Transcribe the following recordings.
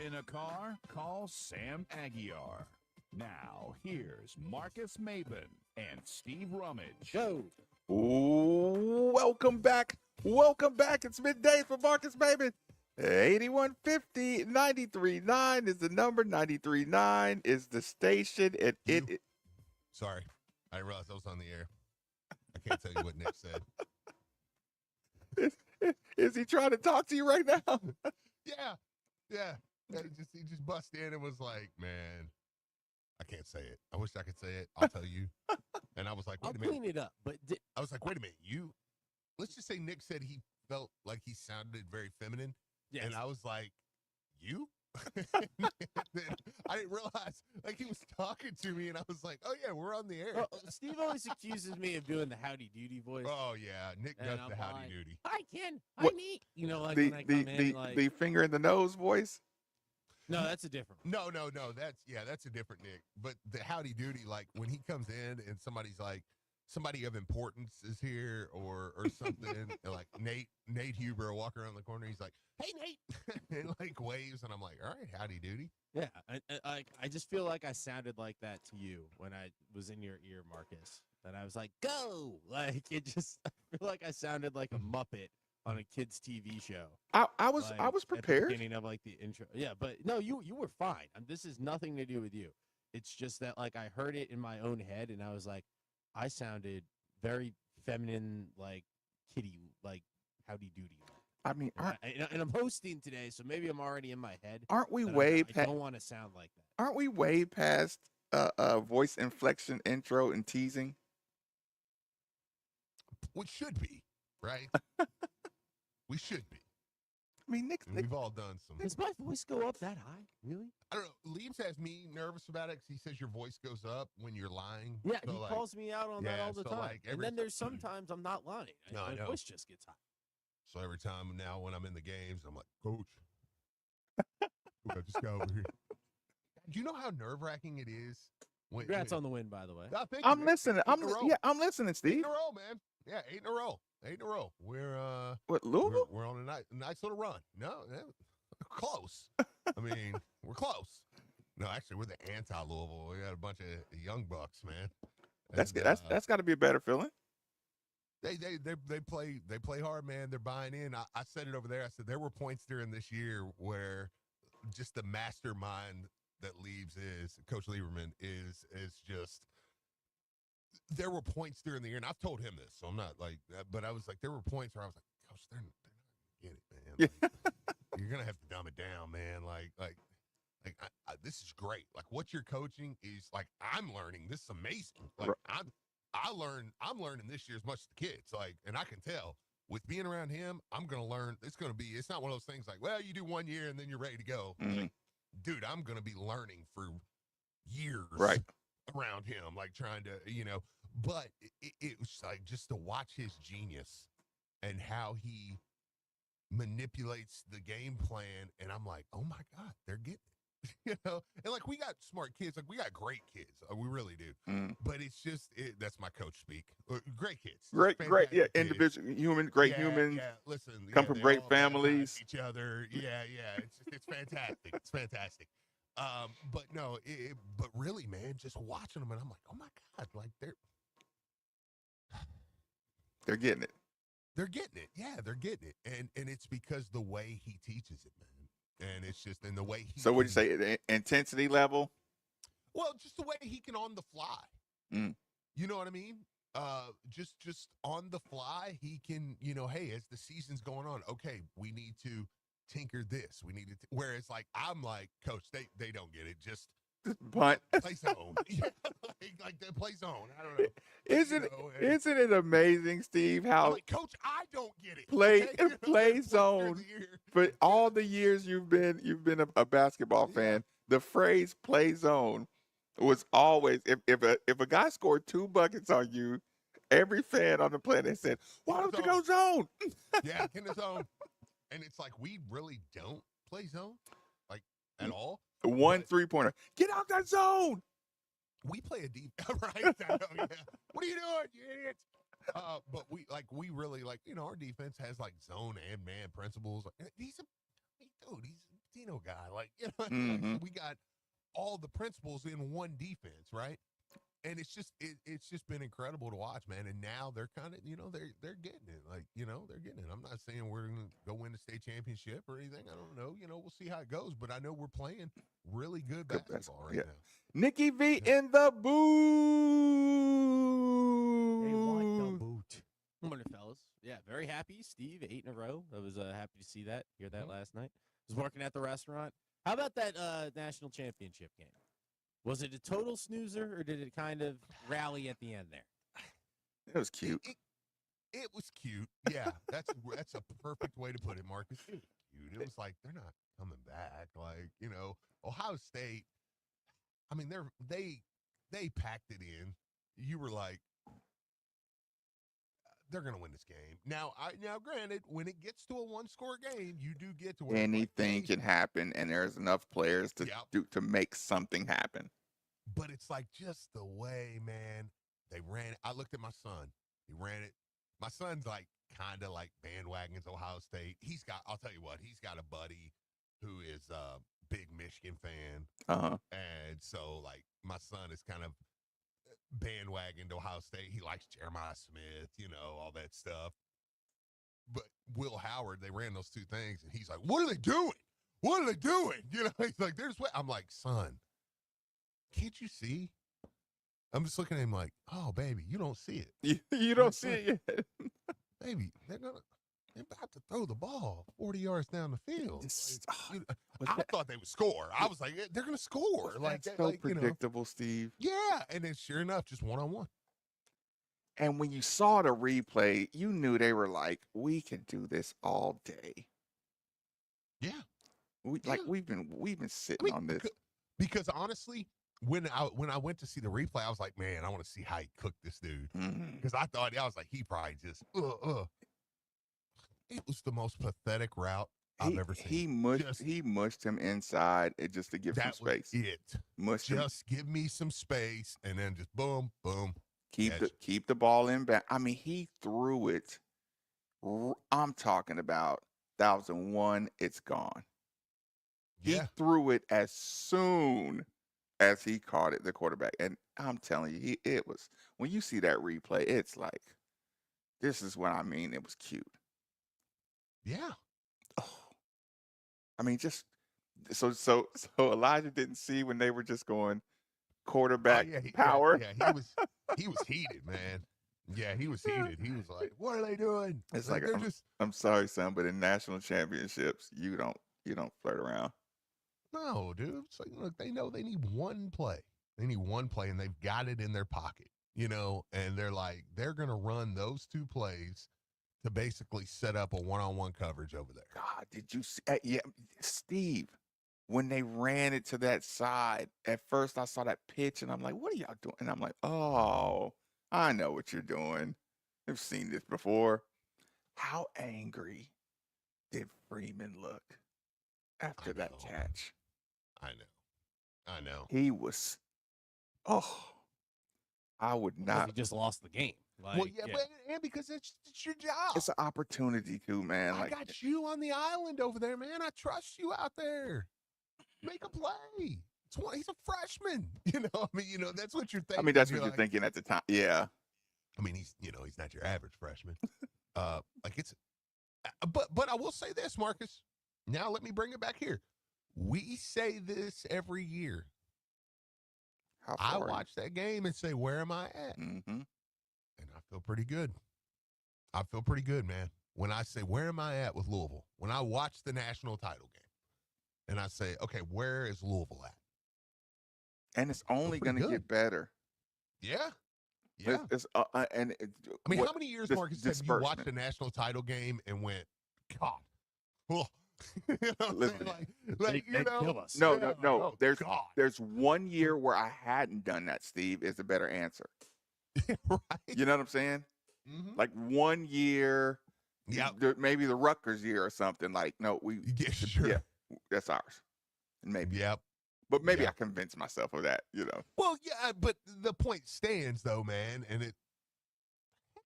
In a car, call Sam Aguiar. Now, here's Marcus Maben and Steve Rummage. Go. Ooh, welcome back. Welcome back. It's midday for Marcus Maben. 8150 93.9 is the number. 93.9 is the station. And Sorry, I didn't realize I was on the air. I can't tell you what Nick said. Is he trying to talk to you right now? Yeah. He just busted in and was like, "Man, I can't say it. I wish I could say it. I'll tell you." And I was like, "Wait a minute." I'll clean it up. But I was like, "Wait a minute. Let's just say Nick said he felt like he sounded very feminine." yes. And I was like, "You?" I didn't realize like he was talking to me, and I was like, "Oh yeah, we're on the air." Well, Steve always accuses me of doing the howdy doody voice. Oh yeah, Nick And does I'm the howdy like, doody. Hi Ken. Hi What- Neat. You know, like when I come in, like the finger in the nose voice. no, that's a different one. No. That's a different Nick. But the howdy doody, like when he comes in and somebody's like, somebody of importance is here or something, and like Nate Huber will walk around the corner. He's like, "Hey Nate," and like waves, and I'm like, "All right, howdy doody." Yeah, I just feel like I sounded like that to you when I was in your ear, Marcus. That I was like, "Go!" Like I feel like I sounded like a Muppet on a kids' TV show. I was Like, was at the prepared. beginning of like the intro. Yeah, but no, you were fine. This is nothing to do with you. It's just that like I heard it in my own head, and I was like, I sounded very feminine, like kitty, like howdy doody. I mean, And I'm hosting today, so maybe I'm already in my head. aren't we but way I past? don't want to sound like that. Aren't we way past voice inflection, intro, and teasing? Which should be, right? We should be. I mean, Nick, And we've all done some. Does my voice go up that high? Really? I don't know. Leaves has me nervous about it because he says your voice goes up when you're lying. Yeah, So, he like, calls me out on that all the so, time. like, And then there's sometimes I'm not lying. No, I My know. voice just gets high. So every time now when I'm in the games, I'm like, "Coach, I just got over here." Do you know how nerve-wracking it is? Congrats on the win, by the way. No, thank you, I'm man. listening. 8 in a row. I'm listening, 8 Steve. in a row, man. Yeah, 8 in a row. 8 in a row. We're What, Louisville? we're on a nice little run. No, close. I mean, we're close. No, actually, we're the anti-Louisville. We got a bunch of young bucks, man. That's And, that's got to be a better feeling. They play hard, man. They're buying in. I said it over there. I said there were points during this year where just the mastermind that Coach Lieberman is just. There were points during the year, and I've told him this, so I'm not like, but I was like, there were points where I was like, Coach, they're not gonna get it, man. Like, you're gonna have to dumb it down, man. Like this is great. Like what you're coaching is like I'm learning. This is amazing. Like I'm learning this year as much as the kids. Like, and I can tell with being around him, I'm gonna learn. It's not one of those things like, well, you do 1 year and then you're ready to go. Mm-hmm. Like, dude, I'm gonna be learning for years. Right. Around him, like trying to, but it was like just to watch his genius and how he manipulates the game plan. And I'm like, oh my God, they're getting it, and like we got smart kids, like we got great kids. We really do. Mm. But it's just, that's my coach speak. Great kids. Great, yeah, kids. individual, humans. Yeah, listen. Come from they great all baptize families. Each other. Yeah. It's fantastic. It's fantastic. But no, but really, man, just watching them, and I'm like, oh my god, like They're getting it. they're getting it. Yeah, they're getting it, and it's because the way he teaches it, man, and it's just in the way he. So what do you can- say? Intensity level? Well, just the way he can on the fly. Mm. You know what I mean? Just on the fly, he can. Hey, as the season's going on, okay, we need to tinker this. We need to. Whereas, like, I'm like, Coach, they don't get it. Just Punt. play zone. Yeah, like they play zone. I don't know. Isn't it amazing, Steve, I'm how like, Coach, I don't get it. play okay? play Through zone the year. for all the years you've been a basketball Yeah. fan, the phrase play zone was always if a guy scored 2 buckets on you, every fan on the planet said, "Why don't you go zone?" Yeah, in the zone. And it's like we really don't play zone, like at all. 1 But 3-pointer. Get out that zone. we play a deep right. I know, yeah. What are you doing, you idiots? But we really our defense has like zone and man principles. He's a Dino guy. Like Mhm. we got all the principles in one defense, right? And it's just been incredible to watch, man. And now they're kind of they're getting it, like they're getting it. I'm not saying we're gonna go win the state championship or anything. I don't know. We'll see how it goes. But I know we're playing really good basketball right yeah. now. Nikki V Yeah. in the booth. They want the boot. Morning, fellas. Yeah, very happy. Steve, 8 in a row. I was happy to see that, hear that last night. Was working at the restaurant. How about that national championship game? Was it a total snoozer, or did it kind of rally at the end there? It was cute. It was cute. Yeah, that's a perfect way to put it, Marcus. It was cute. It was like they're not coming back. Like Ohio State. I mean, they packed it in. You were like, they're gonna win this game. Now, granted, when it gets to a 1-score game, you do get to where it's Anything like, hey, can happen, and there's enough players to Yep. to make something happen. But it's like just the way, man, they ran it. I looked at my son. He ran it. My son's like kind of like bandwagons Ohio State. I'll tell you what, he's got a buddy who is a big Michigan fan. Uh-huh. And so like my son is kind of bandwagoned Ohio State. He likes Jeremiah Smith, all that stuff. But Will Howard, they ran those 2 things, and he's like, what are they doing? What are they doing? He's like, there's what I'm like, son, can't you see? I'm just looking at him like, oh, baby, you don't see it. You don't see it yet. Baby, they're about to throw the ball 40 yards down the field. I thought they would score. I was like, they're going to score. Like That's so predictable, Steve. Yeah, and then sure enough, just one-on-one. And when you saw the replay, you knew they were like, we can do this all day. Yeah. We've been sitting on this. Because honestly, when I went to see the replay, I was like, man, I want to see how he cooked this dude. Because I was like, he probably just It was the most pathetic route I've ever seen. He mushed him inside just to give some space. Was just give me some space, and then just boom, boom. Keep the ball in back. I mean, he threw it. I'm talking about 1,001. It's gone. He threw it as soon as he caught it, the quarterback. And I'm telling you, it was, when you see that replay, it's like, this is what I mean. It was cute. Yeah. Oh, I mean, just so Elijah didn't see when they were just going quarterback power. Yeah, he was heated, man. Yeah, he was heated. He was like, "What are they doing?" It's like I'm sorry, son, but in national championships, you don't flirt around. No, dude. It's like, look, they know they need one play. They need one play, and they've got it in their pocket, and they're like, they're going to run those 2 plays to basically set up a one-on-one coverage over there. God, did you see? Yeah, Steve, when they ran it to that side, at first I saw that pitch, and I'm like, what are y'all doing? And I'm like, oh, I know what you're doing. I've seen this before. How angry did Freeman look after that catch? I know. He was, I would not. He just lost the game. But because it's your job. It's an opportunity too, man. I got you on the island over there, man. I trust you out there. make a play. He's a freshman. That's what you're I thinking. mean, that's what You're you're like, thinking at the time. Yeah. I mean, he's not your average freshman. But I will say this, Marcus. Now let me bring it back here. We say this every year. How I far? watch that game and say, where am I at? Mm-hmm. And I feel pretty good. I feel pretty good, man. When I say, where am I at with Louisville? When I watch the national title game and I say, okay, where is Louisville at? And it's only going to get better. Yeah. Yeah. How many years, Marcus, have you watched a national title game and went, God, oh. Listen, they kill us. No. There's 1 year where I hadn't done that, Steve, is a better answer. Right. You know what I'm saying? Mm-hmm. Like 1 year, maybe the Rutgers year or something. Like, no, yeah, that's ours. And maybe. Yep. But maybe I convinced myself of that, Well, yeah, but the point stands, though, man. And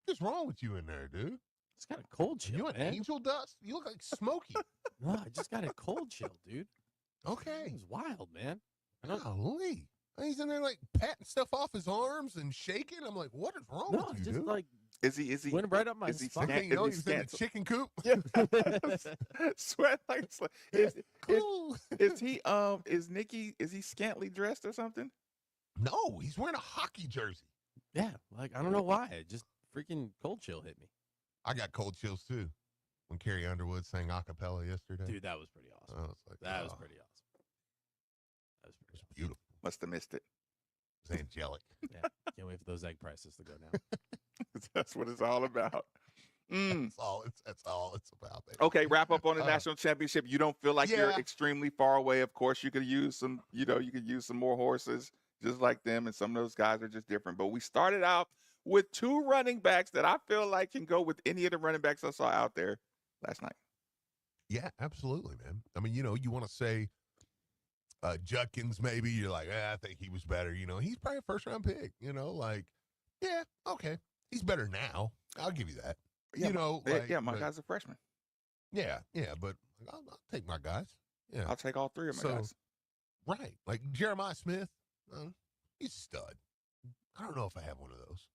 what's wrong with you in there, dude? It's got a cold chill. You an angel dust? You look like Smokey. No, I just got a cold chill, dude. Okay. It was wild, man. Golly. He's in there like patting stuff off his arms and shaking. I'm like, what is wrong with you, just dude? like is he went right up my is he spine. Next thing you know, he was in the chicken coop. Yeah. Sweat like Cool. is Nikki, is he scantily dressed or something? No, he's wearing a hockey jersey. Yeah, like I don't know why. It just freaking cold chill hit me. I got cold chills too when Carrie Underwood sang a cappella yesterday. Dude, that was pretty awesome. I was like, that was pretty awesome. That was pretty awesome. Beautiful. Must have missed it. It was angelic. Yeah, can't wait for those egg prices to go down. That's what it's all about. That's all it's about. Baby. Okay, wrap up on the national championship. You don't feel like you're Yeah. extremely far away. Of course, you could use some, you could use some more horses just like them, and some of those guys are just different. But we started out with 2 running backs that I feel like can go with any of the running backs I saw out there last night. Yeah, absolutely, man. I mean, you want to say Judkins, maybe you're like, I think he was better. He's probably a first-round pick. Yeah, okay, he's better now. I'll give you that. Yeah, my guy's a freshman. Yeah, but I'll take my guys. Yeah, I'll take all 3 of my guys. Right, like Jeremiah Smith, he's a stud. I don't know if I have one of those.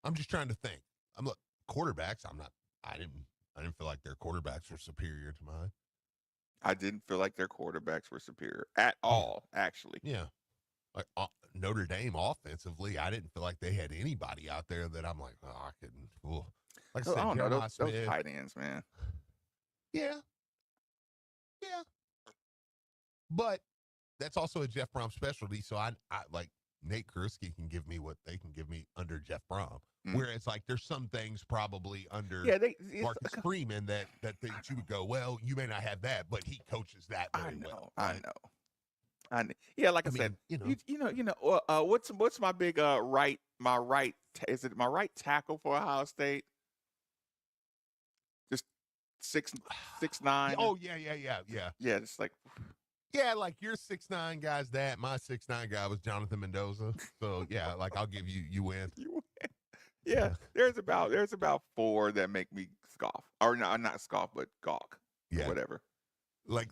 I'm just trying to think. Quarterbacks. I didn't feel like their quarterbacks were superior to mine. I didn't feel like their quarterbacks were superior at all, actually. Yeah. Like Notre Dame offensively, I didn't feel like they had anybody out there that I'm like, I couldn't. Like I said, I don't know, those Smith, tight ends, man. Yeah. But that's also a Jeff Brom specialty. So I like Nate Kurisky can give me what they can give me under Jeff Brom. Whereas like there's some things probably under Marcus Freeman that you would go, well, you may not have that, but he coaches that very well. I know. Yeah, like I said, what's my big is it my right tackle for Ohio State? Just 6'9". Oh yeah. Yeah, it's like yeah, like your 6'9" guy's that. My 6'9" guy was Jonathan Mendoza. So yeah, like I'll give you win. You win. Yeah, there's about 4 that make me scoff, or not scoff, but gawk. Yeah, whatever. But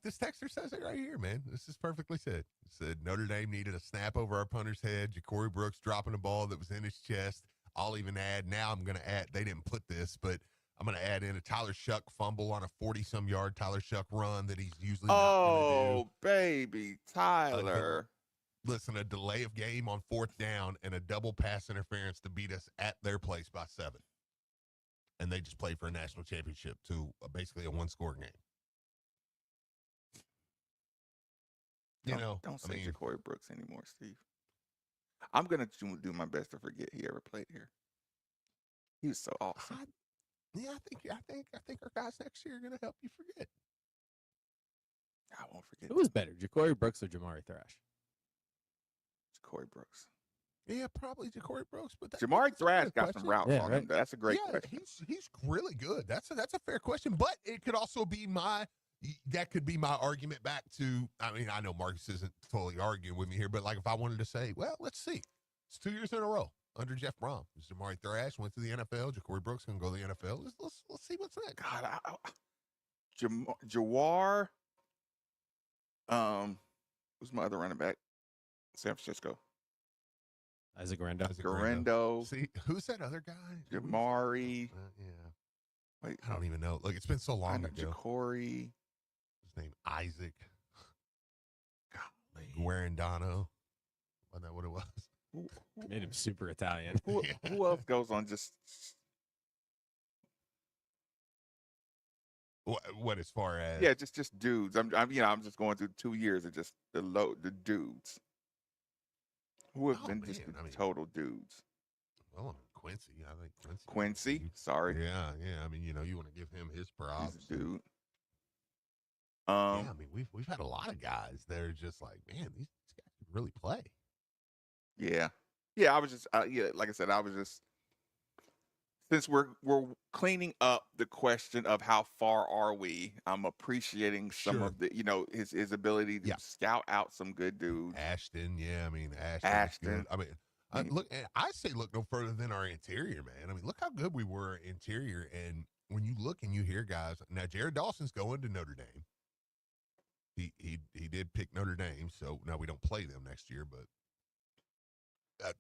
this texter says it right here, man. This is perfectly said. It said Notre Dame needed a snap over our punter's head. Ja'Cory Brooks dropping a ball that was in his chest. I'll even add. Now I'm going to add. They didn't put this, but I'm going to add in a Tyler Shuck fumble on a 40-some yard Tyler Shuck run that he's usually not going to do. Baby, Tyler. Listen, a delay of game on 4th down and a double pass interference to beat us at their place by 7. And they just played for a national championship to basically a 1-score game. Don't say Ja'Cory Brooks anymore, Steve. I'm going to do my best to forget he ever played here. He was so awesome. I think our guys next year are going to help you forget. I won't forget. Who was better, Ja'Cory Brooks or Jamari Thrash? Ja'Cory Brooks. Yeah, probably Ja'Cory Brooks. But Jamari Thrash got some routes on him. That's a great question. He's really good. That's a fair question. But it could also be my argument back to, I know Marcus isn't totally arguing with me here, but like if I wanted to say, well, let's see. It's 2 years in a row under Jeff Brom. Jamari Thrash went to the NFL. Ja'Cory Brooks going to go to the NFL. Let's see what's next. God, Jawar. Who's my other running back? San Francisco. Isaac Rendo. Garendo. See, who's that other guy? Jamari. Yeah. Wait, I don't even know. Like, it's been so I long know ago. Ja'Cory. His name Isaac Golly. Guarandano. Wasn't that what it was? Who, Made him super Italian. who else goes on just What as far as yeah, just dudes. I'm just going through 2 years of just the dudes who have been just the total dudes. Well, I mean, Quincy. I think Quincy, sorry, Yeah. I mean, you want to give him his props. he's a dude. Yeah, I mean, we've had a lot of guys that are just like, man, these guys can really play. Yeah. I was just like I said, I was just since we're cleaning up the question of how far are we, I'm appreciating some Sure. of the his ability to scout out some good dudes. Ashton, yeah, I mean Ashton. Ashton. I mean, look, and I say look no further than our interior, man. I mean, look how good we were interior, and when you look and you hear guys, now Jared Dawson's going to Notre Dame. He did pick Notre Dame, so now we don't play them next year, but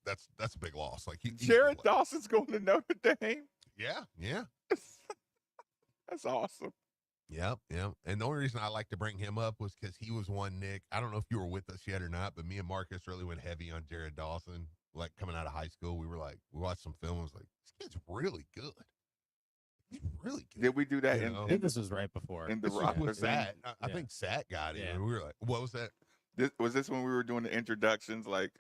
that's a big loss. Like Jared Dawson's going to Notre Dame. Yeah. That's awesome. Yep. And the only reason I like to bring him up was because he was one, Nick. I don't know if you were with us yet or not, but me and Marcus really went heavy on Jared Dawson. Like coming out of high school, we watched some film. I was like, this kid's really good. He's really good. Did we do that? I think this was right before. In the this rock was Sat. I think Sat got it. Yeah. And we were like, what was that? Was this when we were doing the introductions, like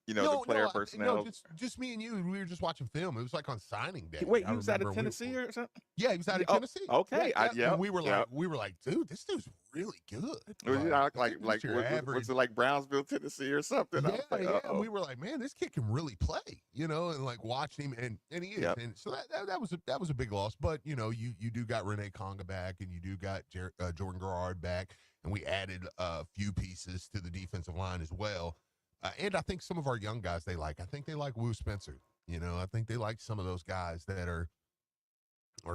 the player personnel? No, just me and you. We were just watching film. It was like on signing day. Wait, he was out of Tennessee or something? Yeah, he was out of Tennessee. Okay, And we were like, dude, this dude's really good. Was it like Brownsville, Tennessee, or something? Yeah. We were like, man, this kid can really play, and like watching him, and he is, and so that was a big loss. But you do got Renee Conga back, and you do got Jordan Garrard back, and we added a few pieces to the defensive line as well. And I think some of our young guys I think they like Wu Spencer. I think they like some of those guys that are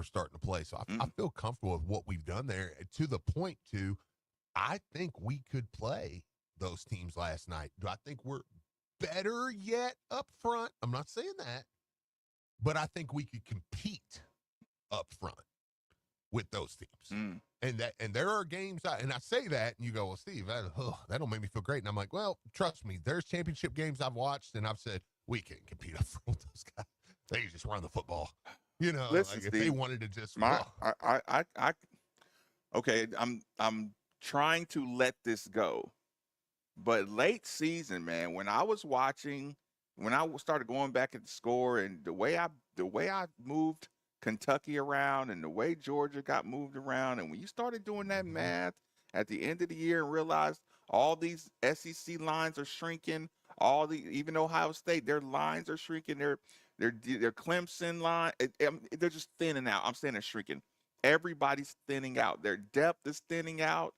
starting to play. So I feel comfortable with what we've done there, to the point I think we could play those teams last night. Do I think we're better yet up front? I'm not saying that, but I think we could compete up front with those teams. And there are games, and I say that, and you go, well, Steve, that don't make me feel great. And I'm like, well, trust me, there's championship games I've watched, and I've said, we can't compete up front with those guys. They just run the football. Listen, like Steve, if they wanted to just okay, I'm trying to let this go. But late season, man, when I was watching, when I started going back at the score, and the way I moved Kentucky around, and the way Georgia got moved around, and when you started doing that math at the end of the year and realized all these SEC lines are shrinking, even Ohio State, their lines are shrinking, their Clemson line, they're just thinning out. I'm saying they're shrinking. Everybody's thinning out. Their depth is thinning out.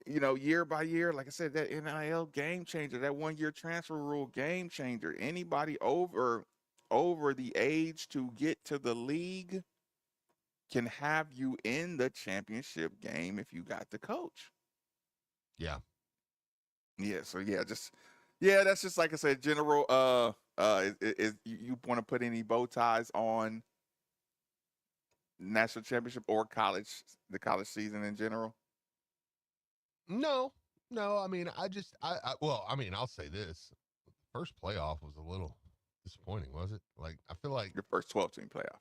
Year by year, like I said, that NIL game changer, that 1-year transfer rule game changer. Anybody over the age to get to the league can have you in the championship game if you got the coach. Yeah. So that's just like I said, general. Is you want to put any bow ties on national championship or the college season in general? No. I mean, I'll say this: the first playoff was a little disappointing, was it? Like, I feel like your first 12-team playoff.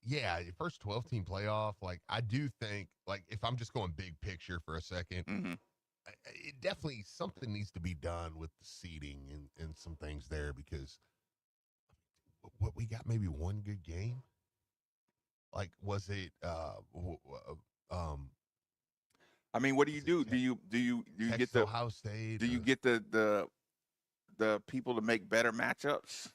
Yeah, your first 12-team playoff. Like, I do think, like, if I'm just going big picture for a second, it definitely something needs to be done with the seating and some things there, because what we got, maybe one good game. Like, was it? I mean, what do you do? Do you get the Ohio State? Do you get the people to make better matchups?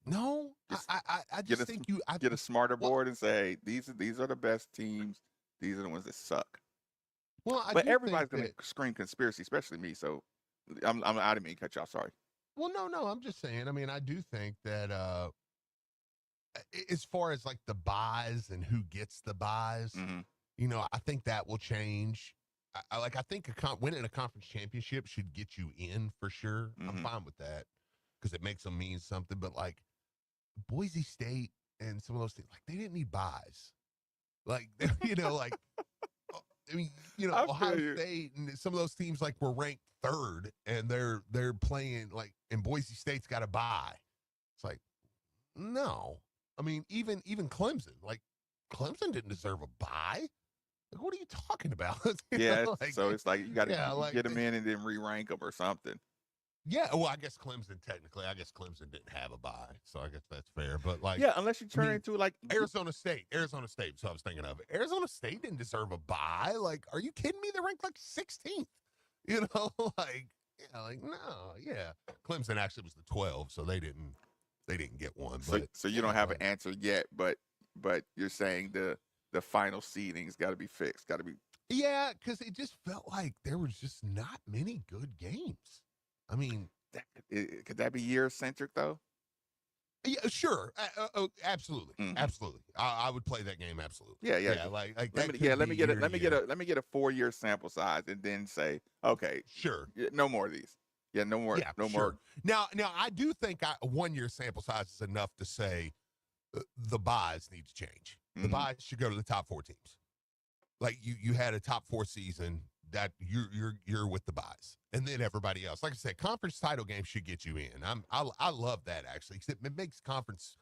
No, I just think get a smarter board and say, hey, these are the best teams. These are the ones that suck. Well, but everybody's going to scream conspiracy, especially me. So I didn't mean to cut you off. Sorry. Well, no, I'm just saying. I mean, I do think that as far as like the buys and who gets the buys, Mhm. I think that will change. I think winning a conference championship should get you in for sure. I'm Mhm. fine with that because it makes them mean something. But like Boise State and some of those things, like they didn't need buys. Like like I mean, I feel Ohio you. State and some of those teams like were ranked third, and they're playing like, and Boise State's got a bye. It's like, no. I mean, even Clemson, like Clemson didn't deserve a bye. Like, what are you talking about? Yeah, so it's like you got to like, get them in and then re-rank them or something. yeah. Well, I guess Clemson didn't have a bye, so I guess that's fair. But like, Yeah, unless you turn mean, into like Arizona State. So I was thinking of it. Arizona State didn't deserve a bye. Like, are you kidding me? They're ranked like 16th. Like, yeah, like no, yeah. Clemson actually was the 12, so they didn't get one. But so you don't have an answer yet, but you're saying the final seeding's got to be fixed, got to be. Yeah, because it just felt like there was just not many good games. I mean, Could that be year centric though? yeah, sure, absolutely, Mhm. absolutely. I would play that game absolutely. Yeah. Like Let that me, could let me be get year to year. let me get a 4-year sample size and then say, okay, Sure. no more of these. Yeah, no more. Yeah, no sure. more. Now, I do think a 1-year sample size is enough to say the buys need to change. The Mhm. buys should go to the top 4 teams. Like you had a top 4 season that you're with the buys, and then everybody else. Like I said, conference title game should get you in. I love that actually, 'cause it makes conference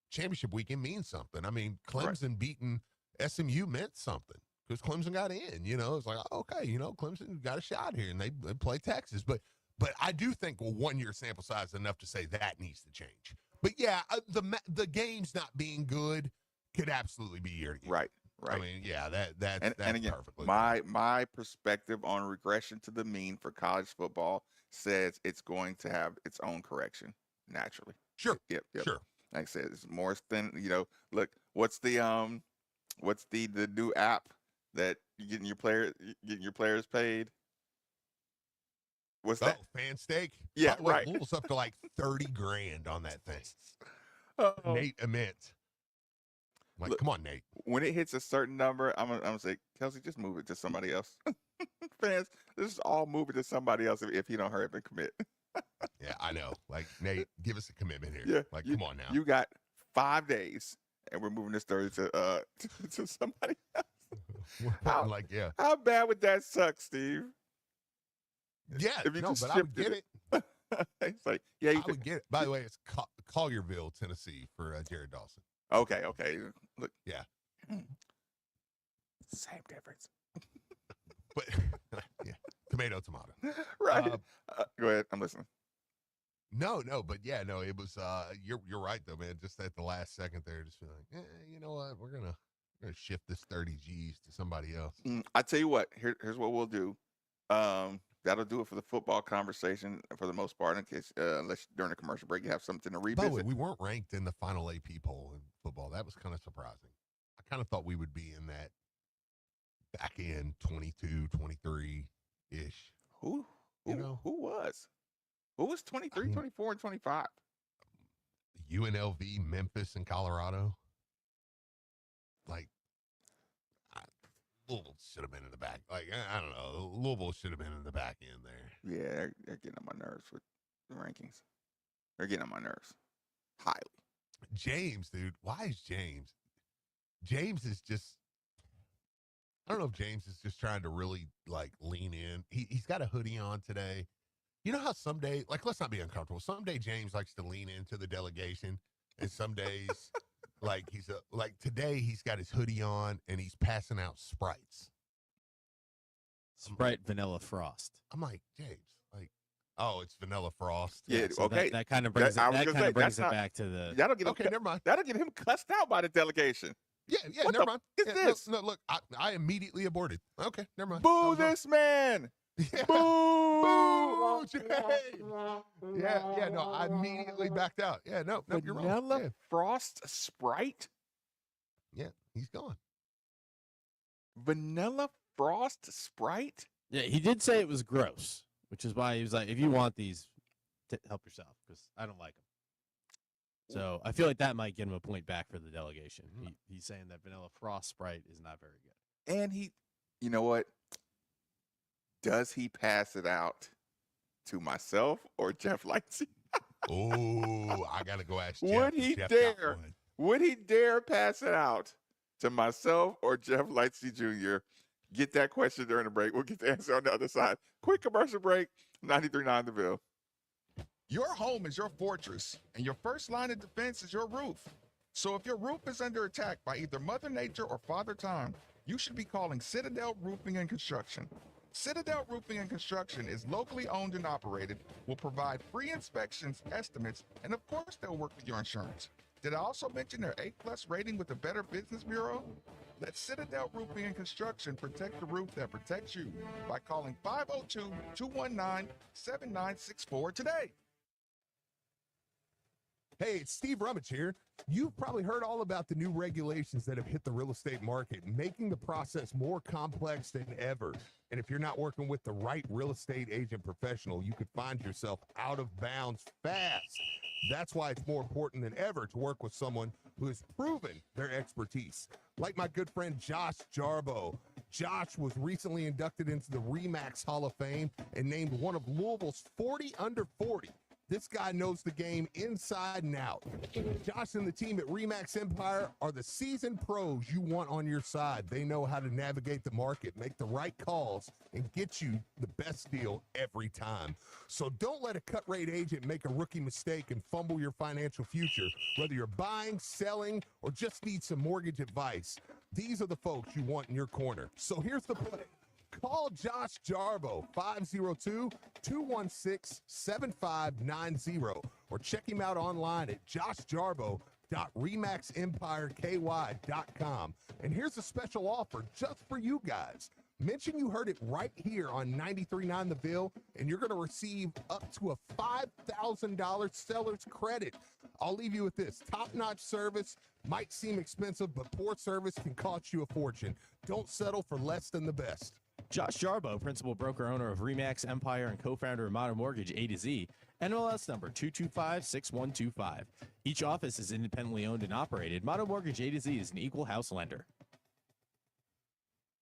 championship weekend mean something. I mean, Clemson beating SMU meant something because Clemson got in. It's like, okay, Clemson got a shot here, and they play Texas. But I do think 1-year sample size is enough to say that needs to change. But yeah, the games not being good could absolutely be year to year. Right. I mean, yeah, that's And again, perfectly my perspective on regression to the mean for college football says it's going to have its own correction naturally. Sure. Yep. Sure. Like I said, it's more than Look, what's the new app that you getting your players paid? What's that? Fan Steak. Yeah, By the way, right. Louisville's up to like 30 grand on that thing. Oh. Nate Ament. Like, Look, come on, Nate. when it hits a certain number, I'm gonna say, Kelsey, just move it to somebody else. Fans, just all move it to somebody else if he don't hurry up and commit. Yeah, I know. Like, Nate, give us a commitment here. Yeah, Like, come on now. You got 5 days, and we're moving this story to to somebody else. How- Like, yeah. How bad would that suck, Steve? Yeah, If you no, just but I would shifted get it. It's like, yeah, you I would get it. By the way, it's Collierville, Tennessee for Jared Dawson. Okay. Look, Yeah. same difference. But, yeah, tomato. Right. Go ahead. I'm listening. No, but yeah, no, it was, you're right though, man. Just at the last second there, just feeling like, you know what? We're going to shift this 30 G's to somebody else. I tell you what, here's what we'll do. That'll do it for the football conversation for the most part. In case, unless during the commercial break you have something to By revisit. the way, we weren't ranked in the final AP poll in football. That was kind of surprising. I kind of thought we would be in that back in 22, 23-ish. Who was? Who was 23, 24, and 25? UNLV, Memphis, and Colorado. Like, Louisville should have been in the back. Like, I don't know. Louisville should have been in the back end there. Yeah, they're getting on my nerves with the rankings. They're getting on my nerves. Highly. James, dude. Why is James? James is just, I don't know if James is just trying to really, like, lean in. He's got a hoodie on today. You know how some day, like, let's not be uncomfortable. Some day James likes to lean into the delegation, and some days, like, today he's got his hoodie on and he's passing out Sprites. Sprite Vanilla Frost. I'm like, James, like, oh, it's Vanilla Frost. Yeah, So okay. That kind of brings I was it. That gonna kind say, of brings that's it not- back to the. That'll get him. Okay, never mind. That'll get him cussed out by the delegation. Yeah, What never the mind. f- is Yeah, this? No, look, I immediately aborted. Okay, never mind. I Boo was wrong. this man! Yeah. Boo! Boo, James! Yeah, no, I immediately backed out. Yeah, no, you're wrong. Vanilla Yeah, Frost Sprite? yeah, he's gone. Vanilla Frost Sprite? Yeah, he did say it was gross, which is why he was like, "If you want these, help yourself," because I don't like them. So I feel like that might get him a point back for the delegation. He's saying that Vanilla Frost Sprite is not very good. And you know what? Does he pass it out to myself or Jeff Lightsey? Oh, I got to go ask Jeff. Would he Jeff dare? Would he dare pass it out to myself or Jeff Lightsey Jr.? Get that question during the break. We'll get the answer on the other side. Quick commercial break. 93.9 The Ville. Your home is your fortress, and your first line of defense is your roof. So if your roof is under attack by either Mother Nature or Father Time, you should be calling Citadel Roofing and Construction. Citadel Roofing and Construction is locally owned and operated, will provide free inspections, estimates, and of course they'll work with your insurance. Did I also mention their A+ rating with the Better Business Bureau? Let Citadel Roofing and Construction protect the roof that protects you by calling 502-219-7964 today. Hey, it's Steve Rummage here. You've probably heard all about the new regulations that have hit the real estate market, making the process more complex than ever. And if you're not working with the right real estate agent professional, you could find yourself out of bounds fast. That's why it's more important than ever to work with someone who has proven their expertise. Like my good friend Josh Jarbo. Josh was recently inducted into the RE/MAX Hall of Fame and named one of Louisville's 40 under 40. This guy knows the game inside and out. Josh and the team at RE/MAX Empire are the seasoned pros you want on your side. They know how to navigate the market, make the right calls, and get you the best deal every time. So don't let a cut-rate agent make a rookie mistake and fumble your financial future. Whether you're buying, selling, or just need some mortgage advice, these are the folks you want in your corner. So here's the play. Call Josh Jarbo, 502-216-7590, or check him out online at joshjarbo.remaxempireky.com. And here's a special offer just for you guys. Mention you heard it right here on 93.9 The Ville, and you're going to receive up to a $5,000 seller's credit. I'll leave you with this. Top-notch service might seem expensive, but poor service can cost you a fortune. Don't settle for less than the best. Josh Jarbo, principal broker owner of RE/MAX Empire and co-founder of Modern Mortgage A to Z, NMLS number 2256125. Each office is independently owned and operated. Modern Mortgage A to Z is an equal house lender.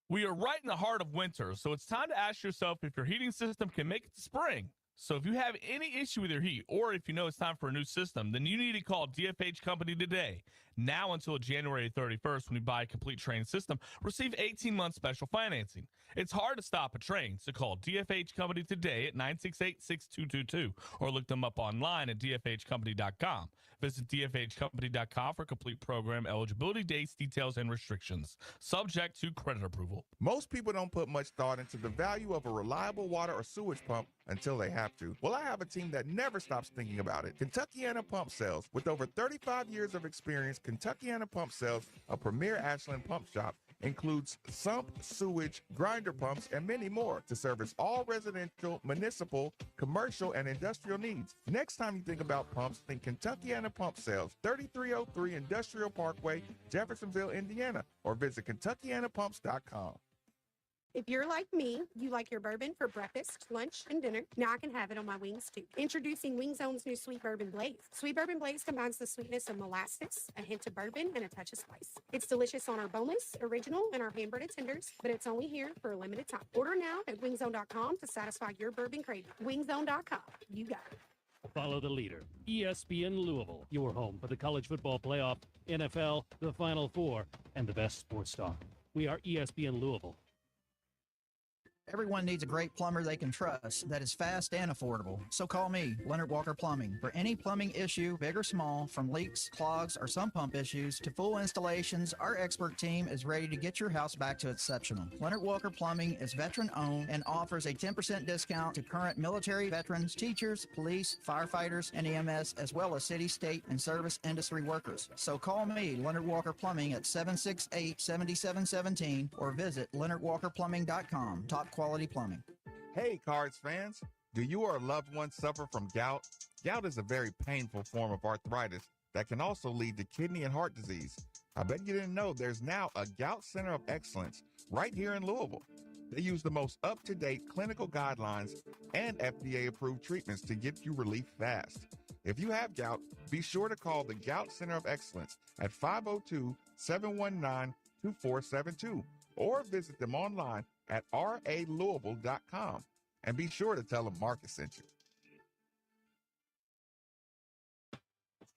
We are right in the heart of winter, so it's time to ask yourself if your heating system can make it to spring. So if you have any issue with your heat, or if you know it's time for a new system, then you need to call DFH Company today. Now until January 31st, when you buy a complete Trane system, receive 18-month special financing. It's hard to stop a Trane, so call DFH Company today at 968-6222 or look them up online at dfhcompany.com. Visit dfhcompany.com for complete program eligibility, dates, details, and restrictions. Subject to credit approval. Most people don't put much thought into the value of a reliable water or sewage pump until they have to. Well, I have a team that never stops thinking about it. Kentuckiana Pump Sales. With over 35 years of experience, Kentuckiana Pump Sales, a premier Ashland pump shop, includes sump, sewage, grinder pumps, and many more to service all residential, municipal, commercial, and industrial needs. Next time you think about pumps, think Kentuckiana Pump Sales, 3303 Industrial Parkway, Jeffersonville, Indiana, or visit KentuckianaPumps.com. If you're like me, you like your bourbon for breakfast, lunch, and dinner, now I can have it on my wings too. Introducing Wing Zone's new Sweet Bourbon Blaze. Sweet Bourbon Blaze combines the sweetness of molasses, a hint of bourbon, and a touch of spice. It's delicious on our boneless, original, and our hand-breaded tenders, but it's only here for a limited time. Order now at wingzone.com to satisfy your bourbon craving. Wingzone.com. You got it. Follow the leader, ESPN Louisville, your home for the college football playoff, NFL, the Final Four, and the best sports talk. We are ESPN Louisville. Everyone needs a great plumber they can trust that is fast and affordable. So call me, Leonard Walker Plumbing. For any plumbing issue, big or small, from leaks, clogs, or sump pump issues to full installations, our expert team is ready to get your house back to exceptional. Leonard Walker Plumbing is veteran-owned and offers a 10% discount to current military veterans, teachers, police, firefighters, and EMS, as well as city, state, and service industry workers. So call me, Leonard Walker Plumbing, at 768-7717 or visit leonardwalkerplumbing.com. Top quality plumbing. Hey, Cards fans, do you or a loved one suffer from gout? Gout is a very painful form of arthritis that can also lead to kidney and heart disease. I bet you didn't know there's now a Gout Center of Excellence right here in Louisville. They use the most up-to-date clinical guidelines and FDA-approved treatments to get you relief fast. If you have gout, be sure to call the Gout Center of Excellence at 502-719-2472 or visit them online at ralouisville.com. And be sure to tell them Marcus sent you.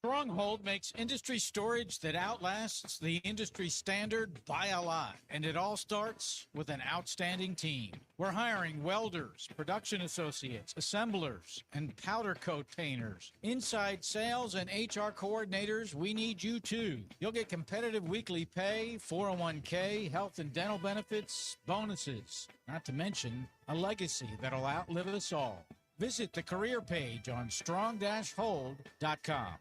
Stronghold makes industry storage that outlasts the industry standard by a lot. And it all starts with an outstanding team. We're hiring welders, production associates, assemblers, and powder coat painters. Inside sales and HR coordinators, we need you too. You'll get competitive weekly pay, 401k, health and dental benefits, bonuses, not to mention a legacy that'll outlive us all. Visit the career page on strong-hold.com.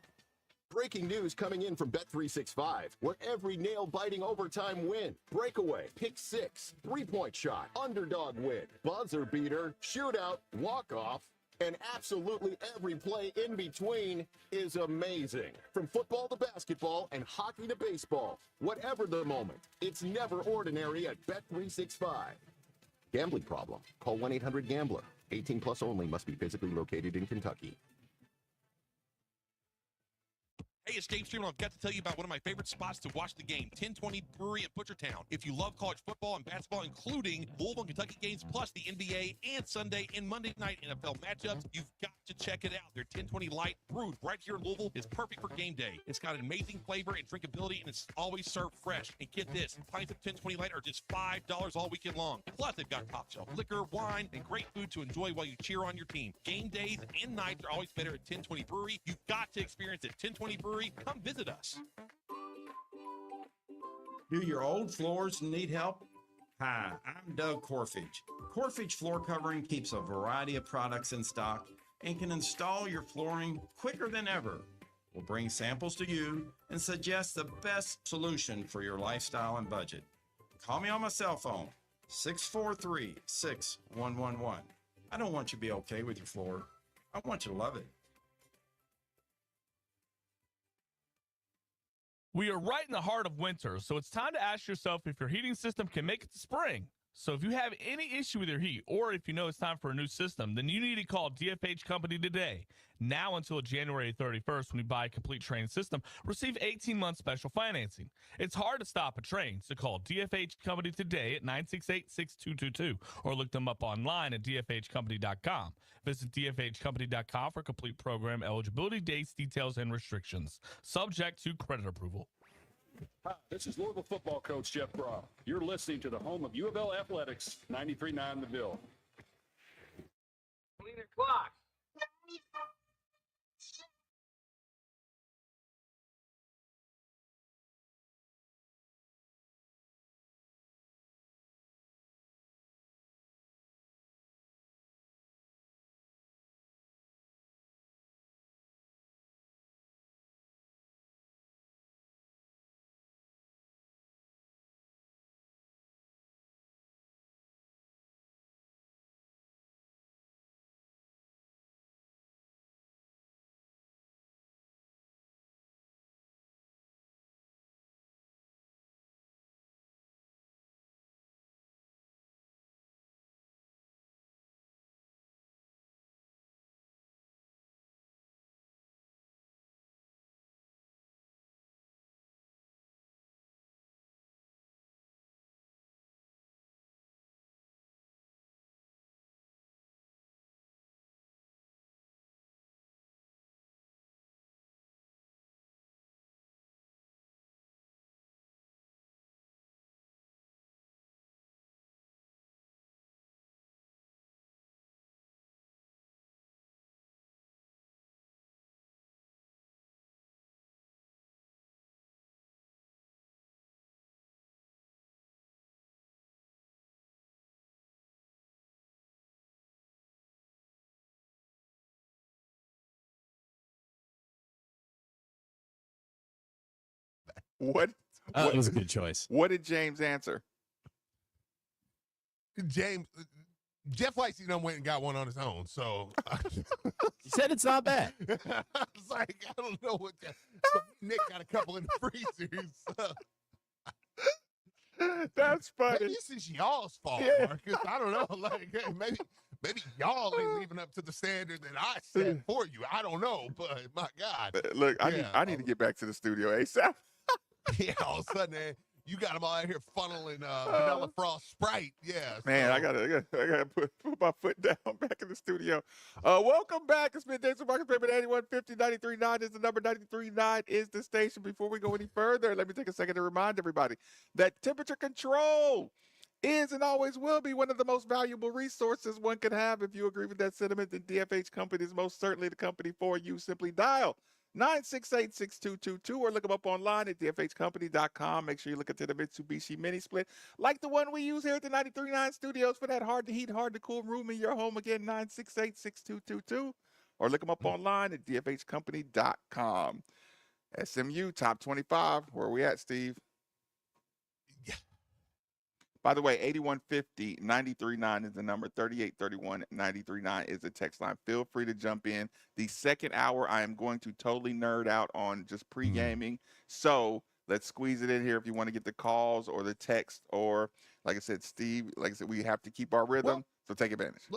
Breaking news coming in from Bet365, where every nail-biting overtime win, breakaway, pick six, three-point shot, underdog win, buzzer beater, shootout, walk-off, and absolutely every play in between is amazing. From football to basketball and hockey to baseball, whatever the moment, it's never ordinary at Bet365. Gambling problem? Call 1-800-GAMBLER. 18 plus only. Must be physically located in Kentucky. Hey, it's James Streamer. I've got to tell you about one of my favorite spots to watch the game, 1020 Brewery at Butchertown. If you love college football and basketball, including Louisville and Kentucky games, plus the NBA and Sunday and Monday night NFL matchups, you've got to check it out. Their 1020 Light, brewed right here in Louisville, is perfect for game day. It's got an amazing flavor and drinkability, and it's always served fresh. And get this, pints of 1020 Light are just $5 all weekend long. Plus, they've got top shelf liquor, wine, and great food to enjoy while you cheer on your team. Game days and nights are always better at 1020 Brewery. You've got to experience it. 1020 Brewery. Come visit us. Do your old floors need help? Hi, I'm Doug Corfage. Corfage Floor Covering keeps a variety of products in stock and can install your flooring quicker than ever. We'll bring samples to you and suggest the best solution for your lifestyle and budget. Call me on my cell phone, 643-6111. I don't want you to be okay with your floor. I want you to love it. We are right in the heart of winter, so it's time to ask yourself if your heating system can make it to spring. So if you have any issue with your heat, or if you know it's time for a new system, then you need to call DFH Company today. Now until January 31st, when you buy a complete Trane system, receive 18-month special financing. It's hard to stop a Trane, so call DFH Company today at 968-6222, or look them up online at dfhcompany.com. Visit dfhcompany.com for complete program eligibility, dates, details, and restrictions. Subject to credit approval. Hi, this is Louisville football coach Jeff Bra. You're listening to the home of U of L Athletics, 93.9 The Ville. Clean your clock. What? That was a good choice. What did James answer? Jeff Lacey went and got one on his own. So he said it's not bad. It's like, I don't know what. Nick got a couple in the freezers. So. That's funny. Maybe this is y'all's fault, Yeah. Marcus. I don't know. Like, hey, Maybe y'all ain't living up to the standard that I set for you. I don't know, but my God. Look, I need to get back to the studio ASAP. Yeah, all of a sudden, man, you got them all out here funneling vanilla frost Sprite. Yeah, Man, so. I gotta put my foot down back in the studio. Welcome back. It's been Days of Marcus Paper 8150 939 is the number. 939 is the station. Before we go any further, let me take a second to remind everybody that temperature control is and always will be one of the most valuable resources one can have. If you agree with that sentiment, then DFH Company is most certainly the company for you. Simply dial 968-6222 or look them up online at dfhcompany.com. Make sure you look into the Mitsubishi Mini Split like the one we use here at the 93.9 Studios for that hard to heat, hard to cool room in your home. Again, 968-6222 or look them up online at dfhcompany.com. SMU top 25. Where are we at, Steve? By the way, 8150 939 is the number. 3831 939 is the text line. Feel free to jump in. The second hour, I am going to totally nerd out on just pre-gaming. So let's squeeze it in here if you want to get the calls or the text or, like I said, Steve, like I said, we have to keep our rhythm, so take advantage.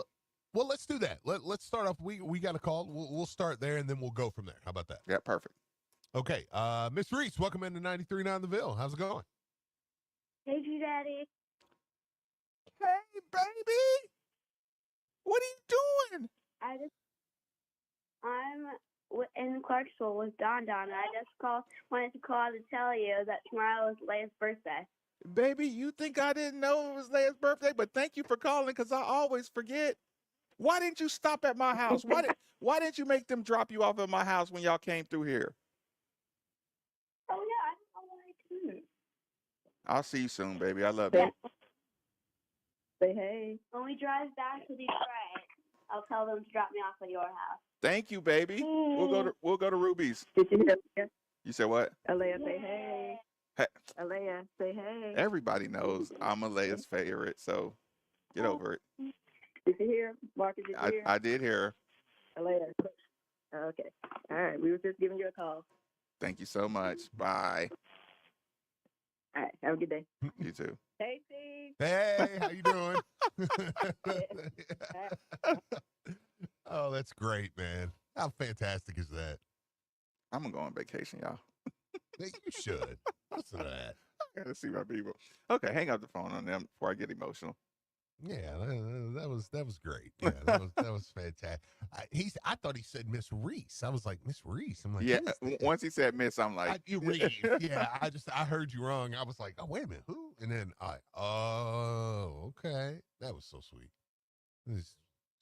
Well, let's do that. Let's start off. We got a call. We'll start there, and then we'll go from there. How about that? Yeah, perfect. Okay. Miss Reese, welcome into 93.9 The Ville. How's it going? Hey, G-Daddy. Hey, baby. What are you doing? I'm in Clarksville with Don. I just wanted to call to tell you that tomorrow is Leia's birthday. Baby, you think I didn't know it was Leia's birthday? But thank you for calling because I always forget. Why didn't you stop at my house? Why didn't you make them drop you off at my house when y'all came through here? Oh, yeah, I don't know why I couldn't. I'll see you soon, baby. I love you. Say hey. When we drive back to Detroit, I'll tell them to drop me off at your house. Thank you, baby. We'll go to Ruby's. Did you hear? You said what? Alea, say hey. Hey. Alea, say hey. Everybody knows I'm Alea's favorite, so get over it. Did you hear? Marcus, did you hear? I did hear. Alea. Okay. All right. We were just giving you a call. Thank you so much. Bye. All right. Have a good day. You too. Hey, Steve. Hey, how you doing? Oh, that's great, man. How fantastic is that? I'm going to go on vacation, y'all. You should. Listen to that. I got to see my people. Okay, hang up the phone on them before I get emotional. Yeah, that was great. Yeah, that was fantastic. I thought he said Miss Reese. I was like, Miss Reese. I'm like, yeah. Once he said Miss, I'm like, Reese. Yeah, I heard you wrong. I was like, oh wait a minute, who? And then oh, okay, that was so sweet. This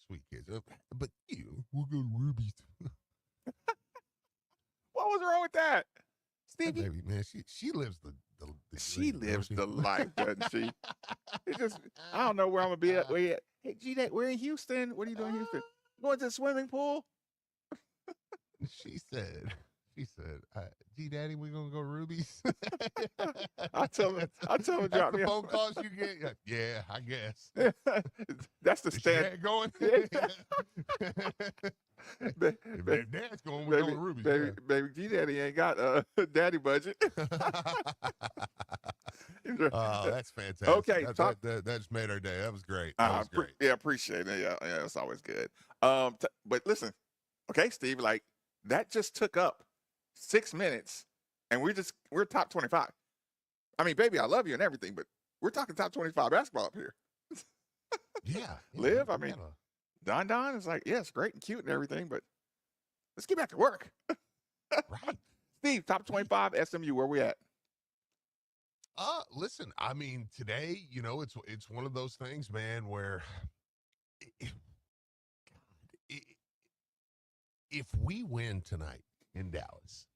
sweet kids. But we'll go to Ruby's. What was wrong with that, Stevie? Baby, man, she lives the she lives the life, doesn't she? It just, I don't know where I'm gonna be at. Hey, G-Dad, we're in Houston. What are you doing in Houston? Going to the swimming pool? She said, G-Daddy, we gonna go to Ruby's. I'll tell him drop me the off. phone calls you get. Yeah, I guess. That's the stand. Going. Dad's going. We're going to Ruby's. Baby, G-Daddy ain't got a daddy budget. Oh, that's fantastic. Okay, that just made our day. That was great. That was great. Yeah, appreciate it. Yeah, it's always good. But listen, okay, Steve, like that just took up 6 minutes, and we're top 25. I mean, baby, I love you and everything, but we're talking top 25 basketball up here. Yeah, Liv, I mean, Don is like, yeah, it's great and cute and everything, but let's get back to work. Right. Steve, top 25 SMU, where we at? Listen, I mean, today, it's one of those things, man, where if we win tonight in Dallas,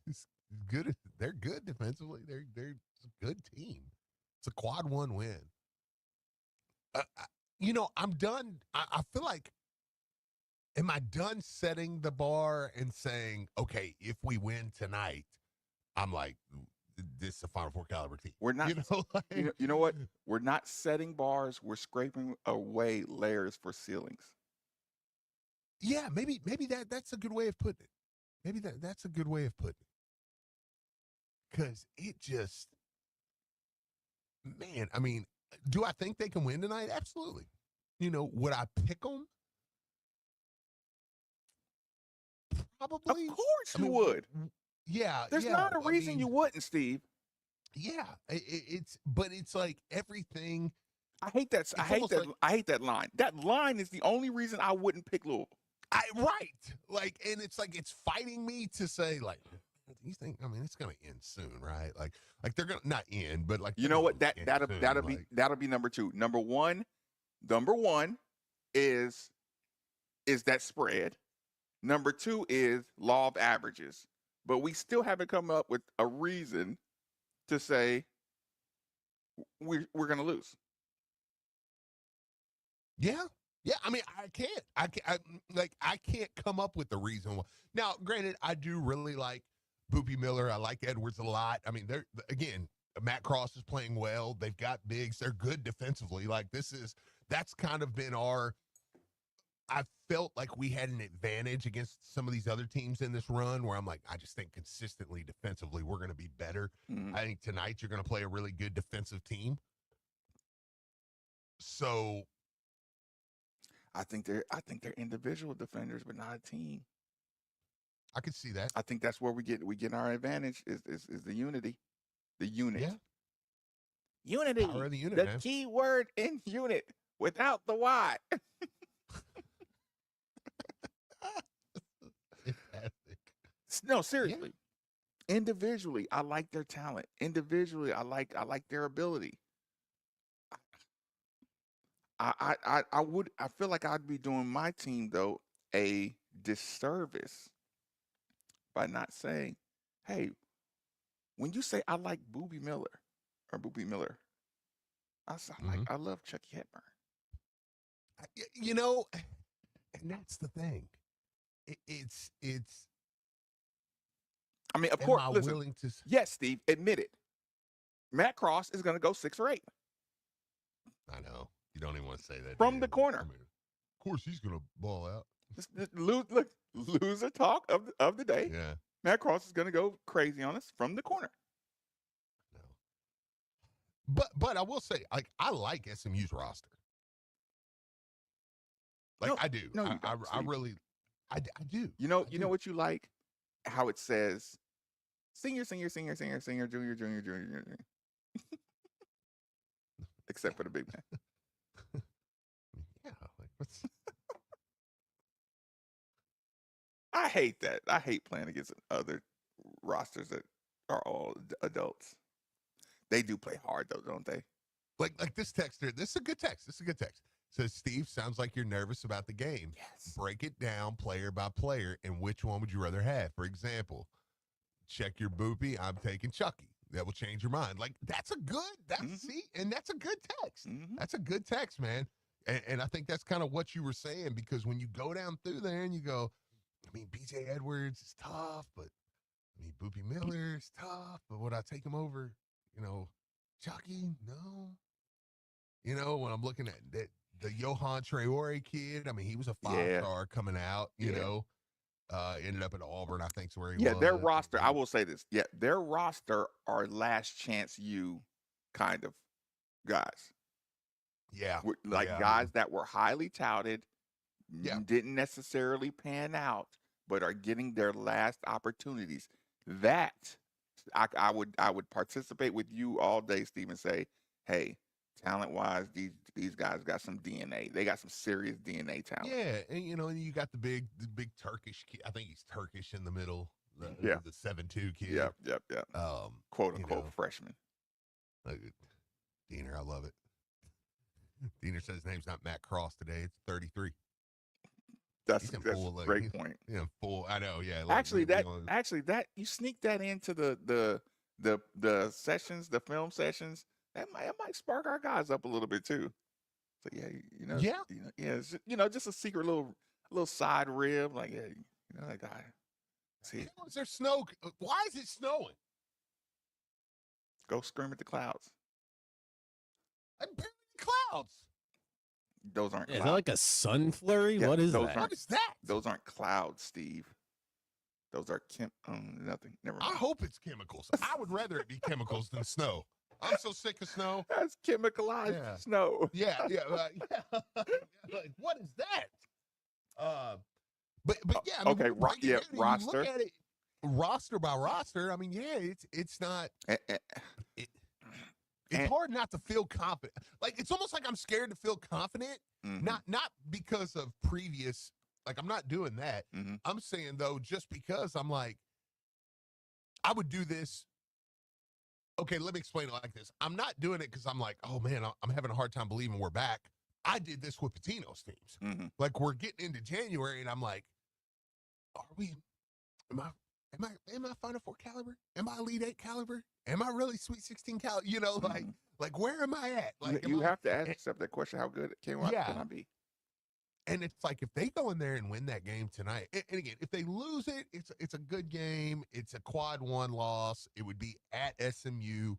it's good. They're good defensively. They're a good team. It's a quad one win. I'm done. I feel like, am I done setting the bar and saying, okay, if we win tonight, I'm like, this is a Final Four caliber team. We're not. You know what? We're not setting bars. We're scraping away layers for ceilings. Yeah, maybe that's a good way of putting it. Maybe that's a good way of putting it. Because it just, man, I mean, do I think they can win tonight? Absolutely. would I pick them? Probably. Of course you would. Yeah. There's not a reason you wouldn't, Steve. Yeah. It's like everything. I hate that. I hate that line. That line is the only reason I wouldn't pick Louisville. Right. Like, and it's like it's fighting me to say, like, these things. I mean, it's gonna end soon, right? Like they're gonna not end, but like, you know what? That'll be number two. Number one is that spread. Number two is law of averages. But we still haven't come up with a reason to say we're gonna lose. Yeah. Yeah, I mean, I can't come up with the reason why. Now, granted, I do really like Boopie Miller. I like Edwards a lot. I mean, again, Matt Cross is playing well. They've got bigs. They're good defensively. Like, that's kind of been I felt like we had an advantage against some of these other teams in this run where I'm like, I just think consistently defensively, we're going to be better. Mm-hmm. I think tonight you're going to play a really good defensive team. So I think they're individual defenders, but not a team. I could see that. I think that's where we get our advantage is the unity, the unit. Yeah. Unity. Power of the unit, the man. key word in unit without the Y. No, seriously. Yeah. Individually, I like their talent. Individually, I like their ability. I feel like I'd be doing my team though a disservice by not saying, hey, when you say I like Boopie Miller, I love Chucky Hepburn. And that's the thing. It's. I mean, of course. Listen, willing to? Yes, Steve, admit it. Matt Cross is going to go 6 or 8. I know. You don't even want to say that. From the corner. I mean, of course, he's going to ball out. Loser talk of the day. Yeah. Matt Cross is going to go crazy on us from the corner. No. But I will say, like, I like SMU's roster. Like, I do. No, I really, I do. You know what you like? How it says, senior, junior. Except for the big man. Yeah. Like, what's... I hate that. I hate playing against other rosters that are all adults. They do play hard, though, don't they? Like this texter. This is a good text. Says, Steve, sounds like you're nervous about the game. Yes. Break it down player by player, and which one would you rather have? For example, check your Boopie. I'm taking Chucky. That will change your mind. Like, that's a good text. Mm-hmm. That's a good text, man. And I think that's kind of what you were saying, because when you go down through there and you go, I mean, BJ Edwards is tough, but I mean, Boopie Miller is tough, but would I take him over, Chucky? No. When I'm looking at that, the Johan Traore kid, I mean, he was a 5-star coming out, you know, ended up at Auburn, I think is where he was. Yeah, their roster, I will say this. Yeah, their roster are last chance you kind of guys. Yeah. Guys that were highly touted, didn't necessarily pan out, but are getting their last opportunities. That I would participate with you all day, Steve, and say, hey, talent-wise, these guys got some DNA. They got some serious DNA talent. Yeah, and you got the big Turkish kid. I think he's Turkish in the middle. The 7'2" kid. Yep. Quote unquote freshman. Diener, I love it. Diener says his name's not Matt Cross today. It's 33. That's a great point. Yeah, full. I know. Yeah. Actually, that you sneak that into the sessions, the film sessions. That might spark our guys up a little bit too. So just a secret little side rib, like that guy. See, is there snow? Why is it snowing? Go scream at the clouds. I'm barely clouds. Those aren't. Is clouds. that like a sun flurry? What is that? What is that? Those aren't clouds, Steve. Those are nothing. Never mind. I hope it's chemicals. I would rather it be chemicals than snow. I'm so sick of snow. That's chemicalized snow. Yeah. Like, what is that? But yeah, I mean, okay, break it down and roster. You look at it roster by roster. I mean, yeah, it's not. It's hard not to feel confident. Like, it's almost like I'm scared to feel confident. Not because of previous. Like, I'm not doing that. I'm saying though, just because I'm like, I would do this. Okay, let me explain it like this. I'm not doing it because I'm like, oh man, I'm having a hard time believing we're back. I did this with Patino's teams. Like, we're getting into January, and I'm like, are we? Am I Final Four caliber? Am I Elite 8 caliber? Am I really Sweet 16 caliber? You know, like where am I at? Like, you have to ask yourself that question: how good can I be? And it's like, if they go in there and win that game tonight, and again, if they lose it, it's a good game. It's a quad 1 loss. It would be at SMU.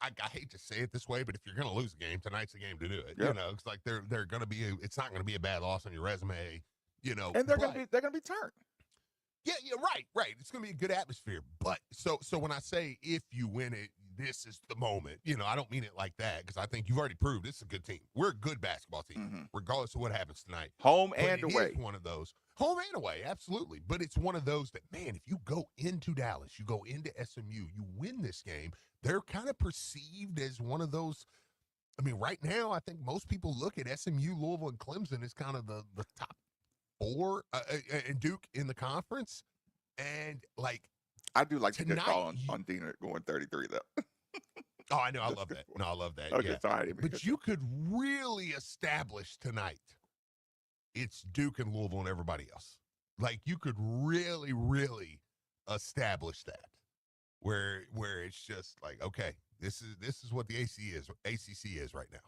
I hate to say it this way, but if you're going to lose a game, tonight's the game to do it. You know, it's like they're going to be. It's not going to be a bad loss on your resume. You know, and they're going to be turned. Yeah, right. It's going to be a good atmosphere. But so when I say if you win it, this is the moment. You know, I don't mean it like that, because I think you've already proved this is a good team. We're a good basketball team, regardless of what happens tonight. Home and away. One of those. Home and away, absolutely. But it's one of those that, man, if you go into Dallas, you go into SMU, you win this game, they're kind of perceived as one of those. I mean, right now, I think most people look at SMU, Louisville, and Clemson as kind of the top 4, and Duke in the conference. And, like, I do like tonight, the good call on Diener going 33, though. Oh, I know. I love that. No, I love that. Okay, yeah. sorry. But you could really establish tonight it's Duke and Louisville and everybody else. Like, you could really, really establish that, where it's just like, okay, this is what the ACC is right now.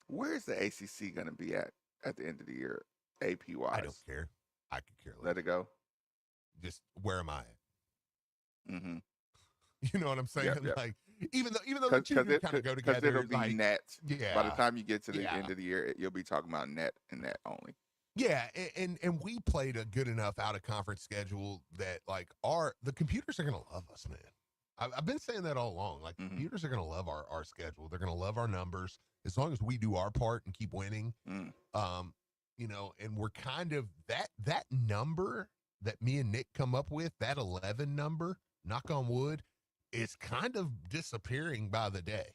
Where's the ACC going to be at the end of the year, AP wise? I don't care. I could care less. Let it go. Just where am I at? Mm-hmm. You know what I'm saying? Yep. Like, even though the two kind of go together, because it'll be like, net. Yeah. By the time you get to the end of the year, you'll be talking about net and net only. Yeah, and we played a good enough out of conference schedule that, like, the computers are gonna love us, man. I've been saying that all along. Like, computers are gonna love our schedule. They're gonna love our numbers as long as we do our part and keep winning. You know, and we're kind of that number that me and Nick come up with, that 11 number, knock on wood, is kind of disappearing by the day.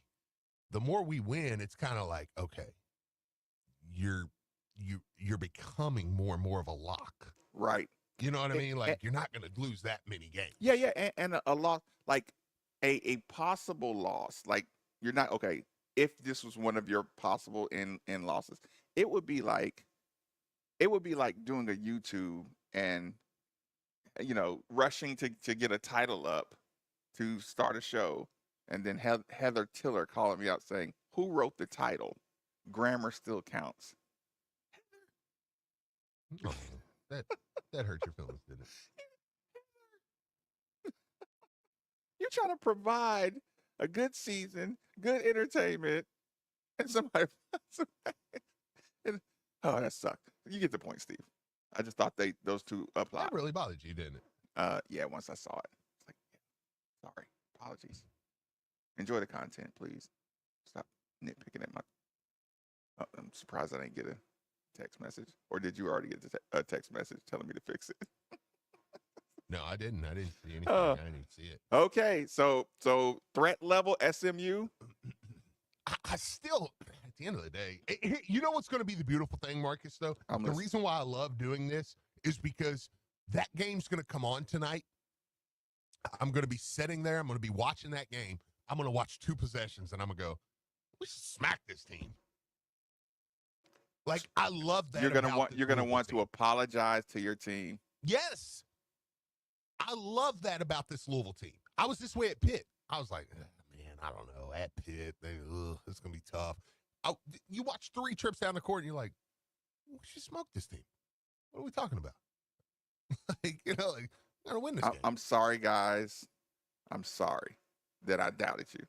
The more we win, it's kind of like, okay, you're becoming more and more of a lock. Right. You know what I mean? Like, you're not going to lose that many games. Yeah. And a loss, like a possible loss, like you're not, okay, if this was one of your possible in losses, it would be like doing a YouTube and, you know, rushing to get a title up to start a show, and then Heather Tiller calling me out saying, who wrote the title? Grammar still counts. Oh, that hurt your feelings, didn't it? You're trying to provide a good season, good entertainment, and somebody and, oh, that sucked. You get the point, Steve. I just thought those two apply. That really bothered you, didn't it? Yeah, once I saw it. It's like, yeah, sorry. Apologies. Enjoy the content, please. Stop nitpicking at my I'm surprised I didn't get a text message. Or did you already get a text message telling me to fix it? No, I didn't. I didn't see anything. I didn't see it. Okay, so threat level SMU. I still, at the end of the day, you know what's going to be the beautiful thing, Marcus, though? The reason why I love doing this is because that game's going to come on tonight. I'm going to be sitting there. I'm going to be watching that game. I'm going to watch 2 possessions, and I'm going to go, we should smack this team. Like, I love that. You're going to want to apologize to your team. Yes. I love that about this Louisville team. I was this way at Pitt. I was like, man, I don't know. At Pitt, it's going to be tough. You watch 3 trips down the court, and you're like, we should smoke this team. What are we talking about? Like, you know, like, we're going to win this game. I'm sorry, guys. I'm sorry that I doubted you.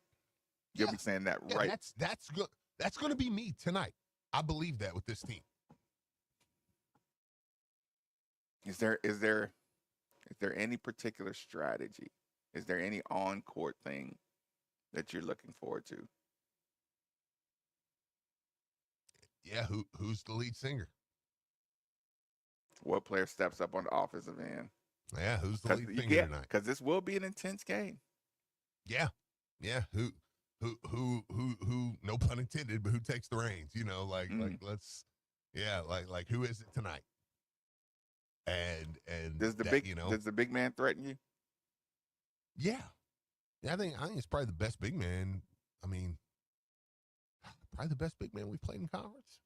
You'll be saying that, right? That's good. That's going to be me tonight. I believe that with this team. Is there there any particular strategy? Is there any on-court thing that you're looking forward to? Yeah, who's the lead singer? What player steps up on the offensive end? Yeah, who's the lead singer tonight? Because this will be an intense game. Yeah, yeah. Who? No pun intended, but who takes the reins? Like let's, yeah, like who is it tonight? And does the big man threaten you? Yeah, I think it's probably the best big man. I mean, probably the best big man we played in conference.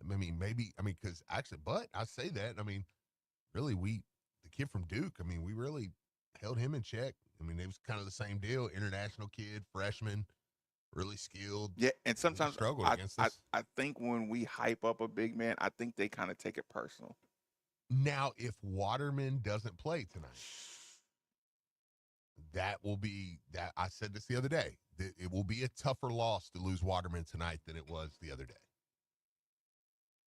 I mean, because actually, but I say that. I mean, really, the kid from Duke. I mean, we really held him in check. I mean, it was kind of the same deal. International kid, freshman, really skilled. Yeah, and sometimes struggled against us. I think when we hype up a big man, I think they kind of take it personal. Now, if Waterman doesn't play tonight, that will be that. I said this the other day. It will be a tougher loss to lose Waterman tonight than it was the other day.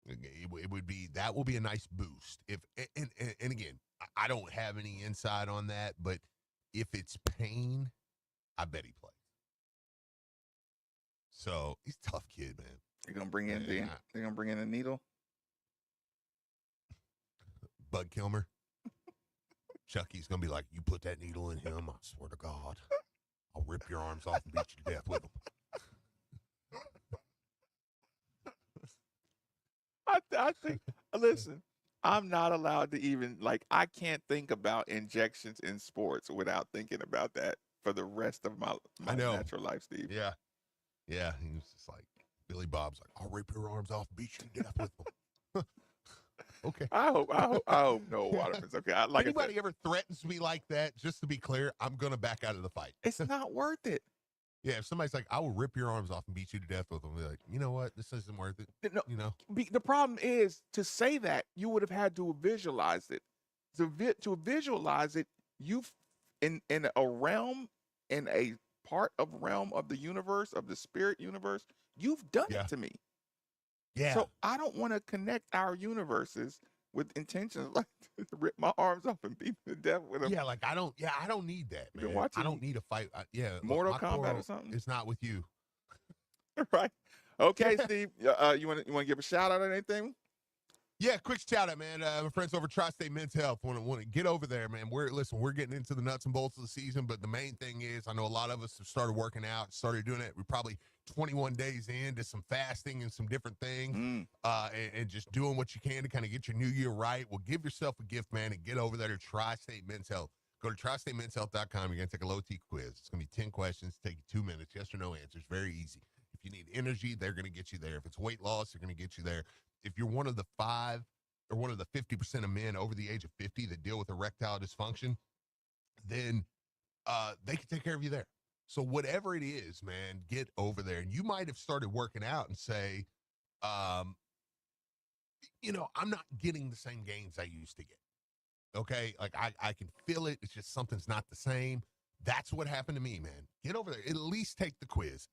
It would be, that will be a nice boost. If and again, I don't have any insight on that, but if it's Payne, I bet he plays. So he's a tough kid, man. They're gonna bring in they're gonna bring in a needle. Bud Kilmer. Chucky's gonna be like, you put that needle in him, I swear to God, I'll rip your arms off and beat you to death with them. I think, listen, I'm not allowed to even, I can't think about injections in sports without thinking about that for the rest of my natural life, Steve. Yeah. Yeah. He was just like, Billy Bob's like, I'll rip your arms off and beat you to death with them. Okay. I hope no Waterman's okay. Anybody ever threatens me like that, just to be clear, I'm going to back out of the fight. It's not worth it. Yeah, if somebody's like, I will rip your arms off and beat you to death with them, be like, you know what? This isn't worth it. No, the problem is, to say that, you would have had to visualize it. To visualize it, you've in a realm, in a part of realm of the universe, of the spirit universe, you've done it to me. Yeah. So I don't want to connect our universes with intentions like to rip my arms off and beat me to death with them. Yeah, I don't need that, man. I don't need a fight. Mortal Kombat or something. It's not with you. Right. Okay, Steve. You want to give a shout out or anything? Yeah, quick shout out, man. My friends over Tri-State Men's Health want to get over there, man. We're getting into the nuts and bolts of the season, but the main thing is, I know a lot of us have started working out, started doing it. We're probably 21 days into some fasting and some different things, and just doing what you can to kind of get your new year right. Well, give yourself a gift, man, and get over there to Tri-State Men's Health. Go to tristatemenshealth.com. You're going to take a low T quiz. It's going to be 10 questions, take you 2 minutes, yes or no answers. Very easy. If you need energy, they're going to get you there. If it's weight loss, they're going to get you there. If you're one of the 50% of men over the age of 50 that deal with erectile dysfunction, then they can take care of you there. So whatever it is, man, get over there. And you might have started working out and say, I'm not getting the same gains I used to get. Okay? I can feel it. It's just something's not the same. That's what happened to me, man. Get over there. At least take the quiz.